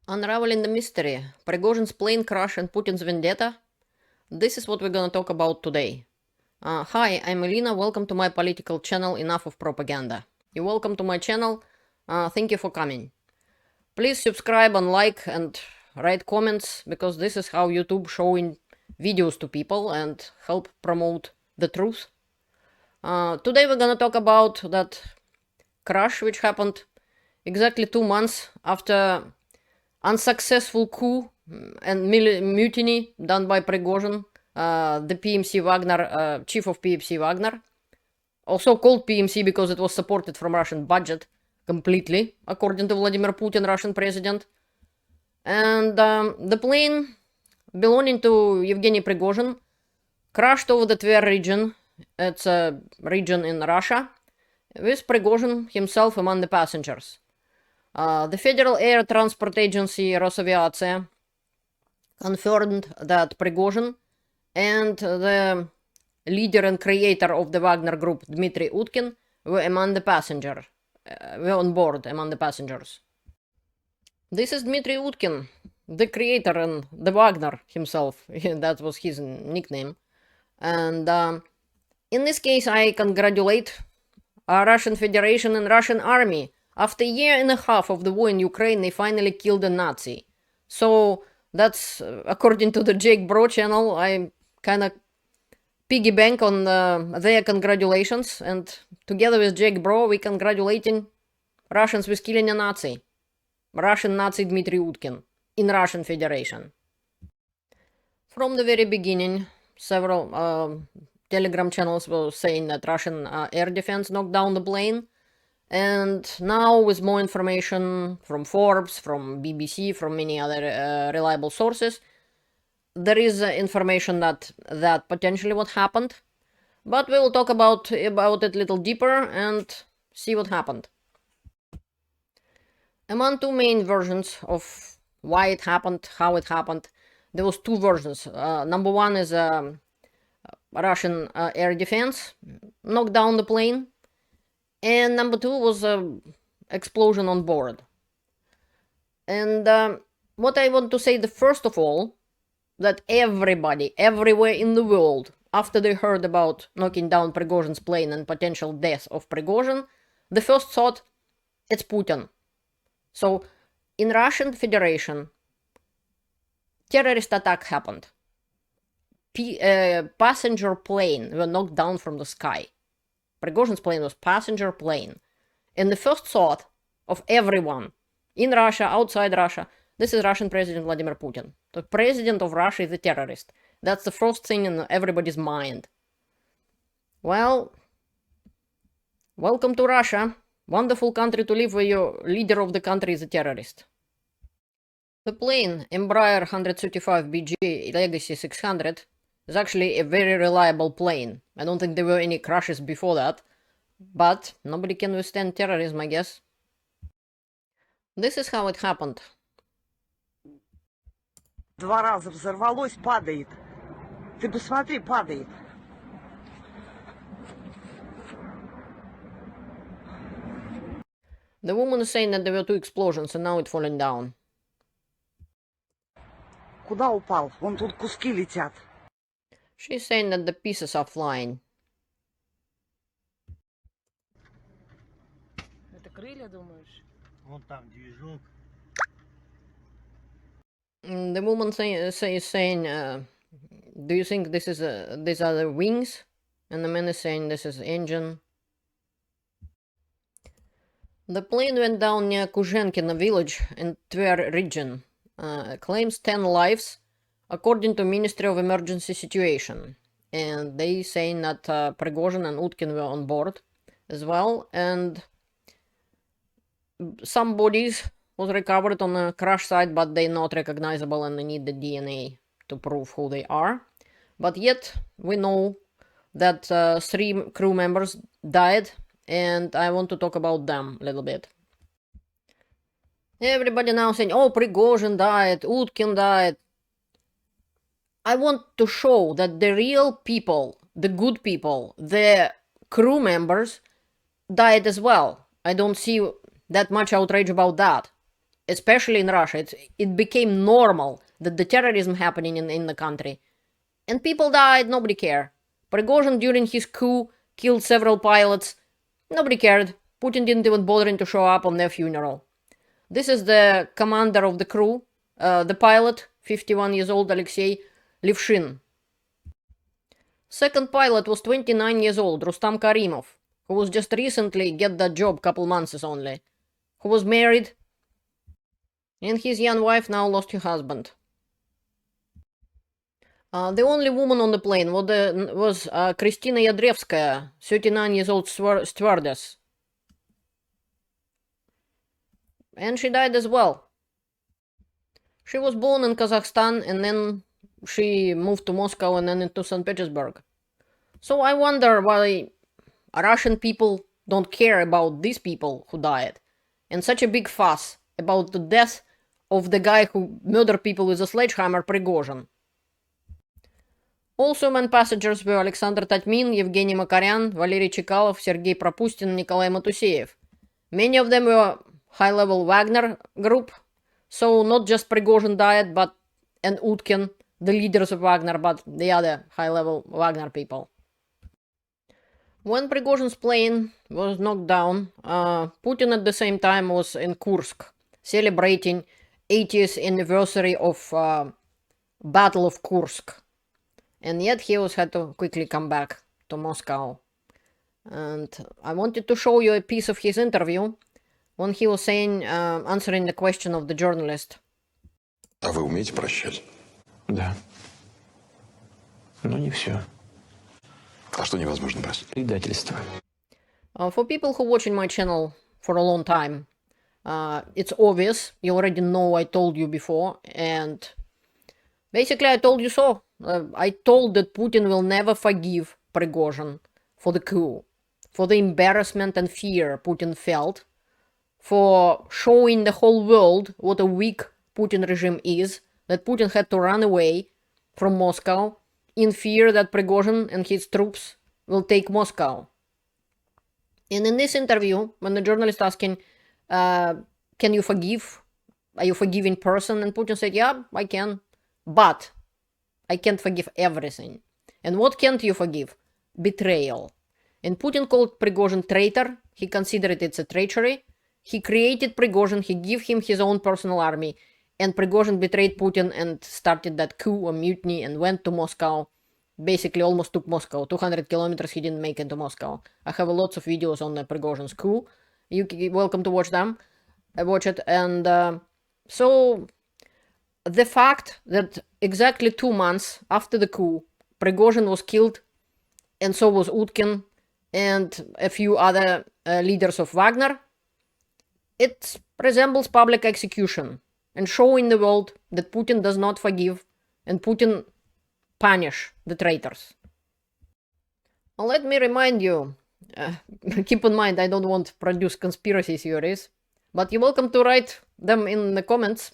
Unraveling the mystery, Prigozhin's plane crash and Putin's vendetta. This is what we're gonna talk about today. Hi, I'm Elena, welcome to my political channel Enough of Propaganda. You're welcome to my channel, thank you for coming. Please subscribe and like and write comments, because this is how YouTube showing videos to people and help promote the truth. Today we're gonna talk about that crash which happened exactly 2 months after unsuccessful coup and mutiny done by Prigozhin, the PMC Wagner, chief of PMC Wagner, also called PMC because it was supported from Russian budget completely, according to Vladimir Putin, Russian president. And the plane belonging to Yevgeny Prigozhin crashed over the Tver region. It's a region in Russia, with Prigozhin himself among the passengers. The Federal Air Transport Agency Rosaviatsya confirmed that Prigozhin and the leader and creator of the Wagner group, Dmitry Utkin, were among the passengers, were on board among the passengers. This is Dmitry Utkin, the creator and the Wagner himself. That was his nickname. And in this case, I congratulate Russian Federation and Russian Army. After a year and a half of the war in Ukraine, they finally killed a Nazi. So that's, according to the Jake Bro channel, I kind of piggy bank on their congratulations. And together with Jake Bro, we congratulating Russians with killing a Nazi. Russian Nazi Dmitry Utkin in Russian Federation. From the very beginning, several Telegram channels were saying that Russian air defense knocked down the plane. And now, with more information from Forbes, from BBC, from many other reliable sources, there is information that potentially what happened. But we will talk about it a little deeper and see what happened. Among two main versions of why it happened, how it happened, there was two versions. Number one is Russian air defense knocked down the plane. And number two was an explosion on board. And what I want to say, the first of all, that everybody, everywhere in the world, after they heard about knocking down Prigozhin's plane and potential death of Prigozhin, the first thought, it's Putin. So, in Russian Federation, terrorist attack happened. Passenger plane were knocked down from the sky. Prigozhin's plane was passenger plane. And the first thought of everyone in Russia, outside Russia, this is Russian President Vladimir Putin. The president of Russia is a terrorist. That's the first thing in everybody's mind. Well, welcome to Russia. Wonderful country to live where your leader of the country is a terrorist. The plane, Embraer 135BG Legacy 600, is actually a very reliable plane. I don't think there were any crashes before that, but nobody can withstand terrorism, I guess. This is how it happened. 2 раза взорвалось, падает. Ты посмотри, падает. The woman is saying that there were 2 explosions and now it's falling down. Куда упал? Вон тут куски летят. She's saying that the pieces are flying. Это крылья, думаешь? Вон там движок. The woman is saying, do you think this is these are the wings? And the man is saying this is engine. The plane went down near Kuzhenkino village in Tver region. Claims 10 lives, according to Ministry of Emergency Situation. And they saying that Prigozhin and Utkin were on board as well. And some bodies was recovered on the crash site, but they're not recognizable and they need the DNA to prove who they are. But yet, we know that 3 crew members died, and I want to talk about them a little bit. Everybody now saying, oh, Prigozhin died, Utkin died. I want to show that the real people, the good people, the crew members died as well. I don't see that much outrage about that. especially in Russia. It became normal that the terrorism happening in the country. And people died, nobody cared. Prigozhin during his coup killed several pilots. Nobody cared. Putin didn't even bother to show up on their funeral. This is the commander of the crew, the pilot, 51 years old, Alexei Levshin. Second pilot was 29 years old, Rustam Karimov, who was just recently get that job, couple months only, who was married, and his young wife now lost her husband. The only woman on the plane was Kristina Yadrevskaya, 39 years old stewardess. And she died as well. She was born in Kazakhstan and then she moved to Moscow and then into St. Petersburg. So I wonder why Russian people don't care about these people who died. And such a big fuss about the death of the guy who murdered people with a sledgehammer, Prigozhin. Also among passengers were Alexander Tatmin, Yevgeny Makaryan, Valery Chekalov, Sergei Propustin, Nikolai Matuseyev. Many of them were high-level Wagner group, so not just Prigozhin died, but and Utkin, the leaders of Wagner, but the other high-level Wagner people. When Prigozhin's plane was knocked down, Putin at the same time was in Kursk, celebrating 80th anniversary of Battle of Kursk. And yet he had to quickly come back to Moscow. And I wanted to show you a piece of his interview when he was saying, answering the question of the journalist. А вы умеете прощать? Да. Но не все. А что невозможно простить? Предательство. For people who watching my channel for a long time, it's obvious. You already know I told you before. And basically I told you so. I told that Putin will never forgive Prigozhin for the coup, for the embarrassment and fear Putin felt, for showing the whole world what a weak Putin regime is, that Putin had to run away from Moscow in fear that Prigozhin and his troops will take Moscow. And in this interview, when the journalist asking, can you forgive? Are you a forgiving person? And Putin said, yeah, I can, but I can't forgive everything. And what can't you forgive? Betrayal. And Putin called Prigozhin traitor. He considered it's a treachery. He created Prigozhin. He gave him his own personal army. And Prigozhin betrayed Putin and started that coup or mutiny and went to Moscow. Basically almost took Moscow. 200 kilometers he didn't make into Moscow. I have lots of videos on the Prigozhin's coup. You're welcome to watch them. Watch it. And so the fact that exactly 2 months after the coup, Prigozhin was killed, and so was Utkin, and a few other leaders of Wagner, it resembles public execution, and showing the world that Putin does not forgive, and Putin punish the traitors. Well, let me remind you, keep in mind I don't want to produce conspiracy theories, but you're welcome to write them in the comments.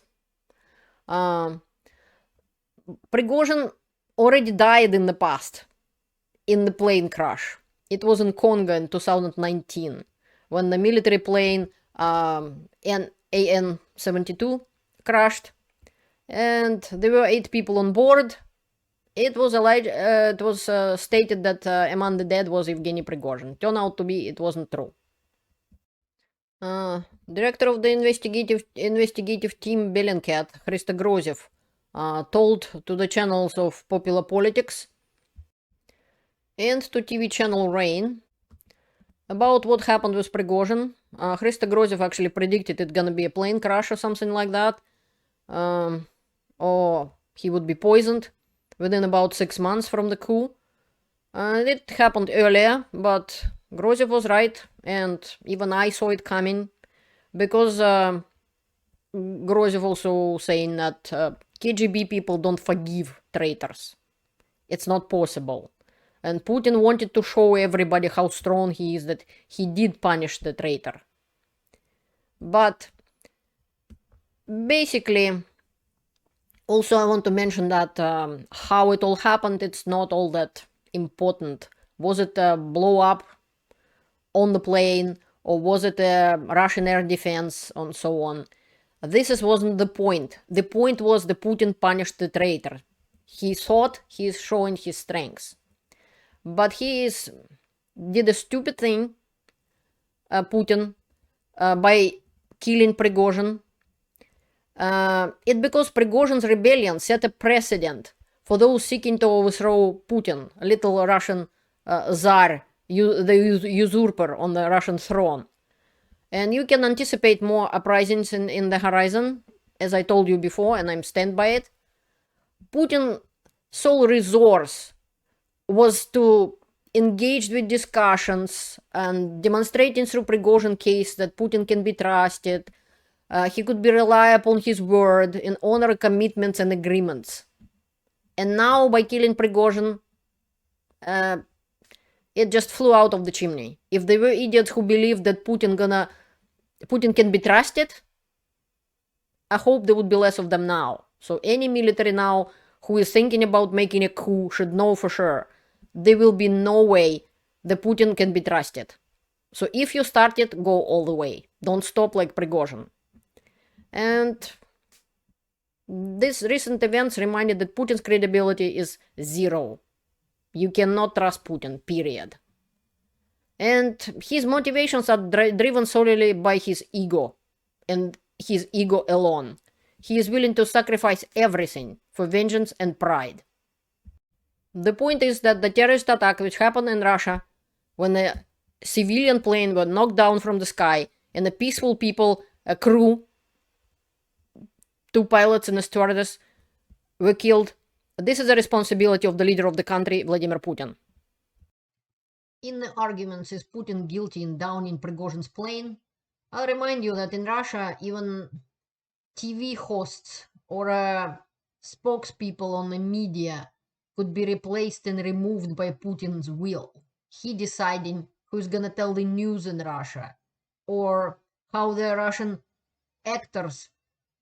Prigozhin already died in the past, in the plane crash. It was in Congo in 2019, when the military plane AN-72 crashed, and there were 8 people on board. It was stated that among the dead was Yevgeny Prigozhin. Turned out to be it wasn't true. Director of the investigative team Bellingcat, Christo Grozev, told to the channels of Popular Politics and to TV channel Rain about what happened with Prigozhin. Christo Grozev actually predicted it's gonna be a plane crash or something like that, or he would be poisoned within about 6 months from the coup. It happened earlier, but Grozev was right, and even I saw it coming, because Grozev also saying that KGB people don't forgive traitors. It's not possible. And Putin wanted to show everybody how strong he is, that he did punish the traitor. But basically, also I want to mention that how it all happened, it's not all that important. Was it a blow up on the plane, or was it a Russian air defense, and so on? wasn't the point. The point was that Putin punished the traitor. He thought he is showing his strengths. But did a stupid thing, Putin, by killing Prigozhin. It because Prigozhin's rebellion set a precedent for those seeking to overthrow Putin, little Russian Tsar, the usurper on the Russian throne. And you can anticipate more uprisings in the horizon, as I told you before, and I'm stand by it. Putin's sole resource was to engage with discussions and demonstrating through Prigozhin case that Putin can be trusted. He could be rely upon his word and honor commitments and agreements. And now, by killing Prigozhin, it just flew out of the chimney. If there were idiots who believed that Putin can be trusted, I hope there would be less of them now. So any military now who is thinking about making a coup should know for sure there will be no way that Putin can be trusted. So if you start it, go all the way. Don't stop like Prigozhin. And these recent events reminded that Putin's credibility is zero. You cannot trust Putin, period. And his motivations are driven solely by his ego, and his ego alone. He is willing to sacrifice everything for vengeance and pride. The point is that the terrorist attack which happened in Russia, when a civilian plane was knocked down from the sky and a peaceful people, a crew, 2 pilots and a stewardess, were killed, this is the responsibility of the leader of the country, Vladimir Putin. In the arguments, is Putin guilty in downing Prigozhin's plane? I'll remind you that in Russia, even TV hosts or spokespeople on the media could be replaced and removed by Putin's will. He deciding who's gonna tell the news in Russia, or how the Russian actors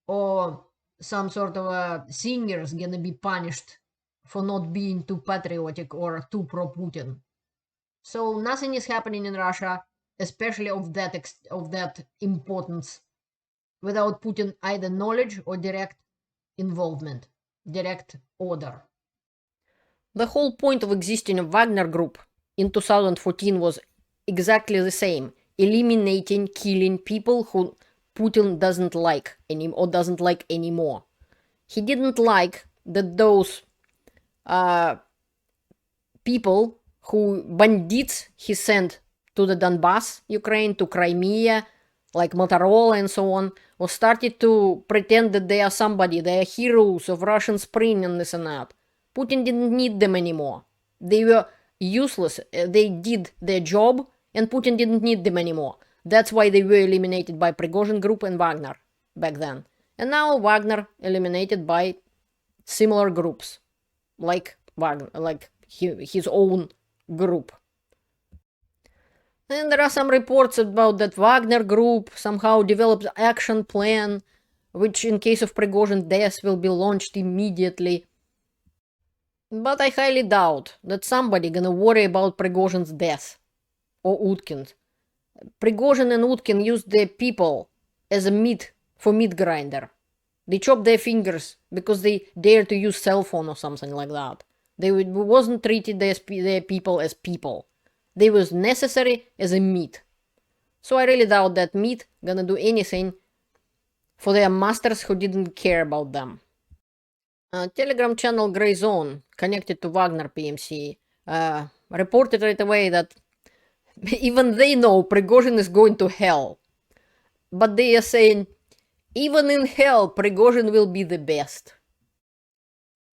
or some sort of singers gonna be punished for not being too patriotic or too pro-Putin. So nothing is happening in Russia, especially of that importance, without Putin either knowledge or direct involvement, direct order. The whole point of existing a Wagner group in 2014 was exactly the same: eliminating, killing people who Putin doesn't like or doesn't like anymore. He didn't like that those people bandits he sent to the Donbass, Ukraine, to Crimea, like Motorola and so on, or started to pretend that they are somebody, they are heroes of Russian Spring and this and that. Putin didn't need them anymore. They were useless. They did their job, and Putin didn't need them anymore. That's why they were eliminated by Prigozhin group and Wagner back then. And now Wagner eliminated by similar groups, like Wagner, like his own group. And there are some reports about that Wagner group somehow developed action plan, which in case of Prigozhin death will be launched immediately. But I highly doubt that somebody gonna worry about Prigozhin's death, or Utkin's. Prigozhin and Utkin used their people as a meat for meat grinder. They chopped their fingers because they dared to use cell phone or something like that. They wasn't treated their people as people. They was necessary as a meat. So I really doubt that meat gonna do anything for their masters who didn't care about them. Telegram channel Grey Zone, connected to Wagner PMC, reported right away that even they know Prigozhin is going to hell. But they are saying, even in hell, Prigozhin will be the best.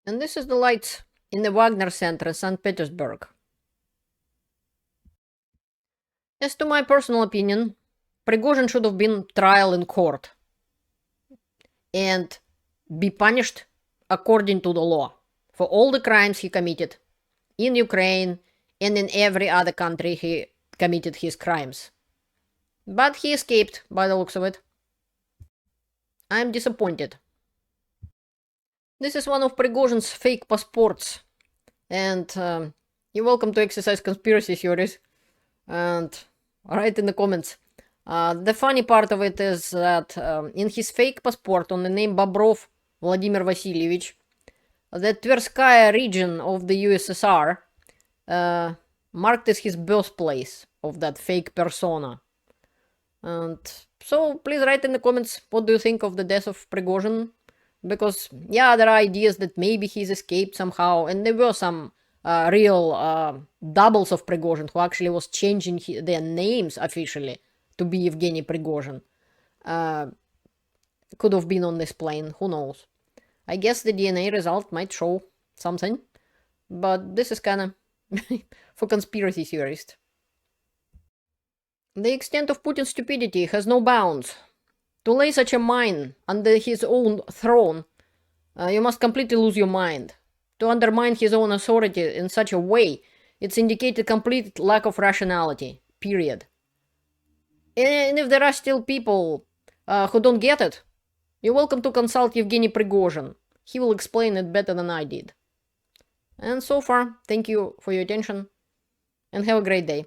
And this is the lights in the Wagner Center in St. Petersburg. As to my personal opinion, Prigozhin should have been trial in court and be punished according to the law for all the crimes he committed in Ukraine and in every other country he committed his crimes. But he escaped by the looks of it. I'm disappointed. This is one of Prigozhin's fake passports, and you're welcome to exercise conspiracy theories and write in the comments The funny part of it is that in his fake passport on the name Bobrov Vladimir Vasilievich, the Tverskaya region of the USSR marked as his birthplace of that fake persona. And so please write in the comments what do you think of the death of Prigozhin, because yeah, there are ideas that maybe he's escaped somehow, and there were some real doubles of Prigozhin who actually was changing their names officially to be Yevgeny Prigozhin. Could have been on this plane, who knows. I guess the DNA result might show something, but this is kinda for conspiracy theorists. The extent of Putin's stupidity has no bounds. To lay such a mine under his own throne, you must completely lose your mind. To undermine his own authority in such a way, it's indicated complete lack of rationality, period. And if there are still people who don't get it, you're welcome to consult Yevgeny Prigozhin. He will explain it better than I did. And so far, thank you for your attention, and have a great day.